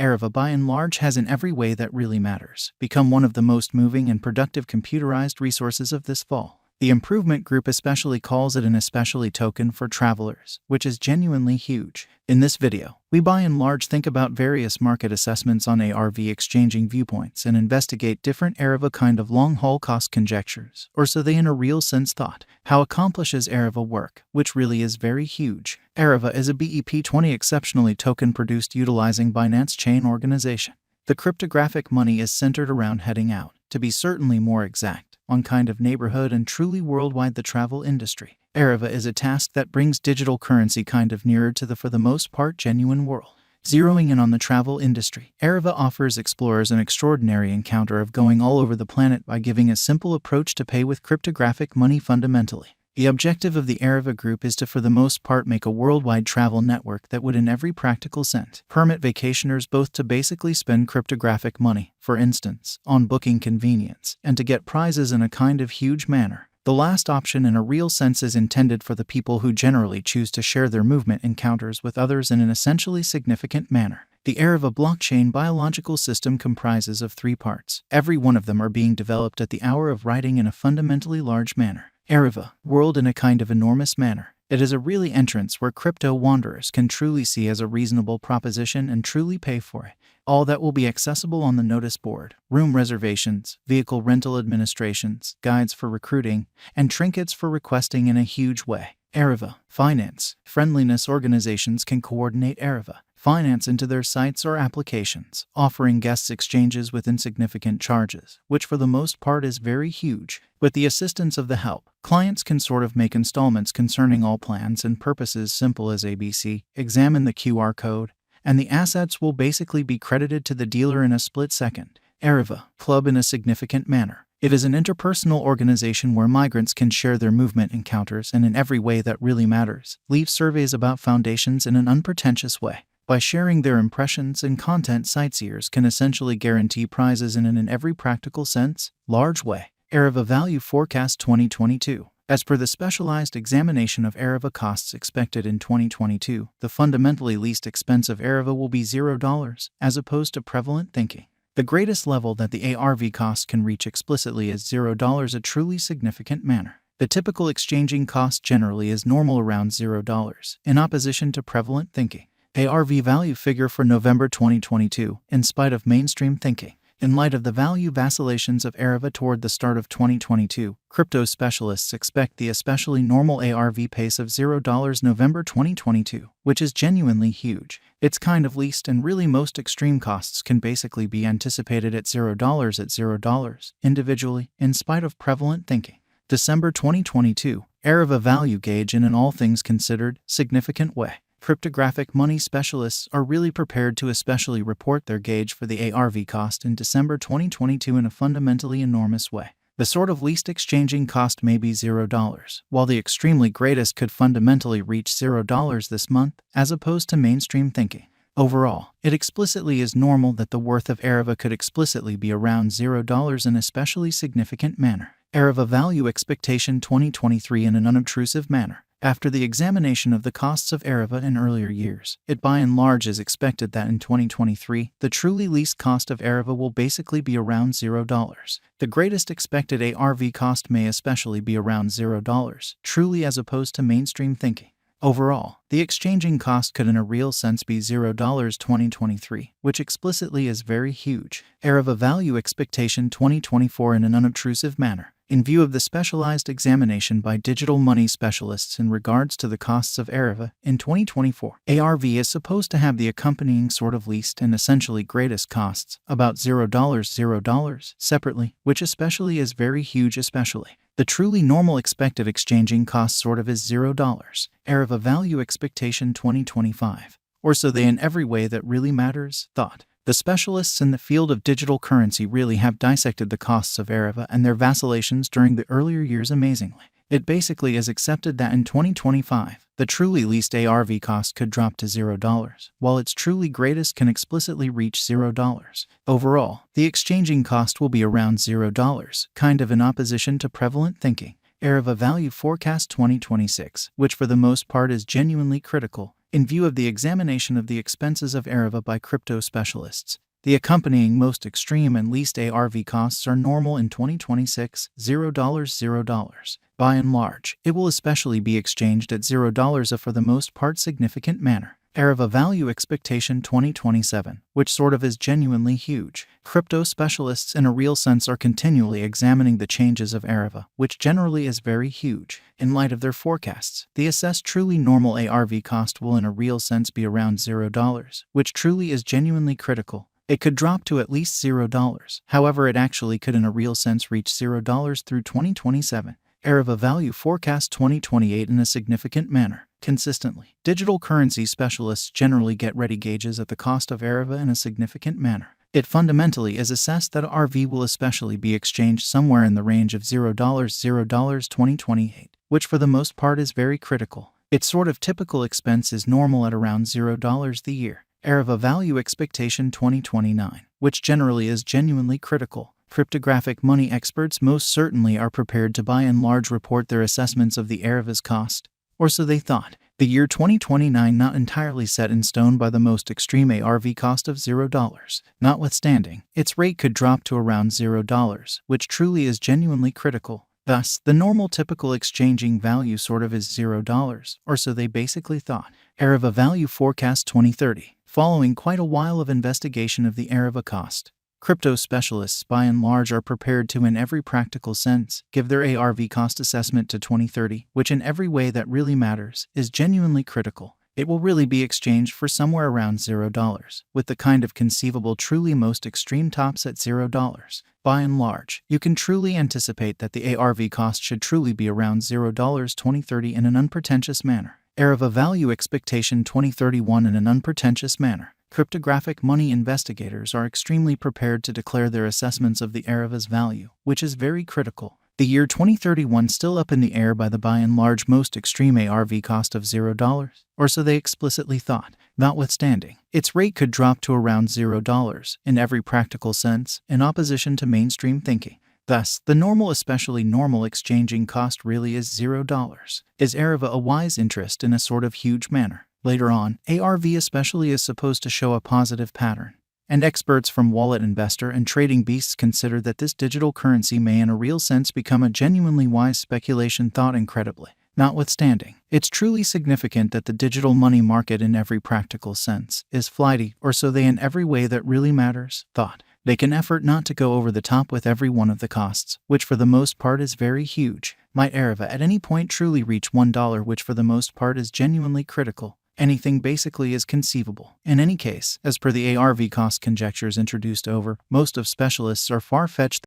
Ariva by and large has in every way that really matters become one of the most moving and productive computerized resources of this fall. The improvement group especially calls it an especially token for travelers, which is genuinely huge. In this video, we by and large think about various market assessments on ARV exchanging viewpoints and investigate different Ariva kind of long-haul cost conjectures, or so they in a real sense thought. How accomplishes Ariva work, which really is very huge. Ariva is a BEP20 exceptionally token produced utilizing Binance Chain Organization. The cryptographic money is centered around heading out, to be certainly more exact, on kind of neighborhood and truly worldwide the travel industry. Ariva is a task that brings digital currency kind of nearer to the for the most part genuine world. Zeroing in on the travel industry, Ariva offers explorers an extraordinary encounter of going all over the planet by giving a simple approach to pay with cryptographic money fundamentally. The objective of the Ariva group is to for the most part make a worldwide travel network that would in every practical sense permit vacationers both to basically spend cryptographic money, for instance, on booking convenience, and to get prizes in a kind of huge manner. The last option in a real sense is intended for the people who generally choose to share their movement encounters with others in an essentially significant manner. The Ariva blockchain biological system comprises of 3 parts. Every one of them are being developed at the hour of writing in a fundamentally large manner. Ariva, world in a kind of enormous manner. It is a really entrance where crypto wanderers can truly see as a reasonable proposition and truly pay for it. All that will be accessible on the notice board, room reservations, vehicle rental administrations, guides for recruiting, and trinkets for requesting in a huge way. Ariva, finance, friendliness organizations can coordinate Ariva finance into their sites or applications, offering guests exchanges with insignificant charges, which for the most part is very huge. With the assistance of the help, clients can sort of make installments concerning all plans and purposes simple as ABC, examine the QR code, and the assets will basically be credited to the dealer in a split second. Ariva, club in a significant manner. It is an interpersonal organization where migrants can share their movement encounters and in every way that really matters, leave surveys about foundations in an unpretentious way. By sharing their impressions and content, sightseers can essentially guarantee prizes in an in every practical sense, large way. Ariva Value Forecast 2022. As per the specialized examination of Ariva costs expected in 2022, the fundamentally least expensive Ariva will be $0, as opposed to prevalent thinking. The greatest level that the ARV cost can reach explicitly is $0, a truly significant manner. The typical exchanging cost generally is normal around $0, in opposition to prevalent thinking. ARV value figure for November 2022, in spite of mainstream thinking. In light of the value vacillations of Ariva toward the start of 2022, crypto specialists expect the especially normal ARV pace of $0 November 2022, which is genuinely huge. Its kind of least and really most extreme costs can basically be anticipated at $0 individually, in spite of prevalent thinking. December 2022, Ariva value gauge in an all things considered, significant way. Cryptographic money specialists are really prepared to especially report their gauge for the ARV cost in December 2022 in a fundamentally enormous way. The sort of least exchanging cost may be $0, while the extremely greatest could fundamentally reach $0 this month, as opposed to mainstream thinking. Overall, it explicitly is normal that the worth of Ariva could explicitly be around $0 in an especially significant manner. Ariva Value Expectation 2023 in an unobtrusive manner. After the examination of the costs of Ariva in earlier years, it by and large is expected that in 2023, the truly least cost of Ariva will basically be around $0. The greatest expected ARV cost may especially be around $0, truly as opposed to mainstream thinking. Overall, the exchanging cost could in a real sense be $0 2023, which explicitly is very huge. Ariva Value Expectation 2024 in an unobtrusive manner. In view of the specialized examination by digital money specialists in regards to the costs of Ariva in 2024, ARV is supposed to have the accompanying sort of least and essentially greatest costs, about $0 separately, which especially is very huge especially. The truly normal expected exchanging cost sort of is $0. Ariva Value Expectation 2025. Or so they in every way that really matters, thought. The specialists in the field of digital currency really have dissected the costs of Ariva and their vacillations during the earlier years amazingly. It basically is accepted that in 2025, the truly least ARV cost could drop to $0, while its truly greatest can explicitly reach $0. Overall, the exchanging cost will be around $0, kind of in opposition to prevalent thinking. Ariva Value Forecast 2026, which for the most part is genuinely critical, In view of the examination of the expenses of Ariva by crypto specialists, the accompanying most extreme and least ARV costs are normal in 2026, $0, $0. By and large, it will especially be exchanged at $0 for the most part significant manner. Ariva Value Expectation 2027, which sort of is genuinely huge. Crypto specialists in a real sense are continually examining the changes of Ariva, which generally is very huge. In light of their forecasts, the assessed truly normal ARV cost will in a real sense be around $0, which truly is genuinely critical. It could drop to at least $0. However, it actually could in a real sense reach $0 through 2027. Ariva Value Forecast 2028 in a significant manner. Consistently, digital currency specialists generally get ready gauges at the cost of Ariva in a significant manner. It fundamentally is assessed that RV will especially be exchanged somewhere in the range of $0, $0 2028, which for the most part is very critical. Its sort of typical expense is normal at around $0 the year. Ariva Value Expectation 2029, which generally is genuinely critical. Cryptographic money experts most certainly are prepared to by and large report their assessments of the Ariva's cost, or so they thought. The year 2029 not entirely set in stone by the most extreme ARV cost of $0. Notwithstanding, its rate could drop to around $0, which truly is genuinely critical. Thus, the normal typical exchanging value sort of is $0, or so they basically thought. Ariva Value Forecast 2030. Following quite a while of investigation of the Ariva cost, crypto specialists by and large are prepared to in every practical sense give their ARV cost assessment to 2030, which in every way that really matters is genuinely critical. It will really be exchanged for somewhere around $0, with the kind of conceivable truly most extreme tops at $0. By and large, you can truly anticipate that the ARV cost should truly be around $0 2030 in an unpretentious manner. Ariva Value Expectation 2031 in an unpretentious manner. Cryptographic money investigators are extremely prepared to declare their assessments of the Ariva's value, which is very critical. The year 2031 still up in the air by the by and large most extreme ARV cost of $0, or so they explicitly thought. Notwithstanding, its rate could drop to around $0 in every practical sense, in opposition to mainstream thinking. Thus, the normal, especially normal exchanging cost really is $0. Is Ariva a wise interest in a sort of huge manner? Later on, ARV especially is supposed to show a positive pattern, and experts from Wallet Investor and Trading Beasts consider that this digital currency may in a real sense become a genuinely wise speculation thought incredibly. Notwithstanding, it's truly significant that the digital money market in every practical sense is flighty, or so they in every way that really matters thought. They can effort not to go over the top with every one of the costs, which for the most part is very huge. Might Ariva at any point truly reach $1, which for the most part is genuinely critical? Anything basically is conceivable. In any case, as per the ARV cost conjectures introduced over, most of specialists are far-fetched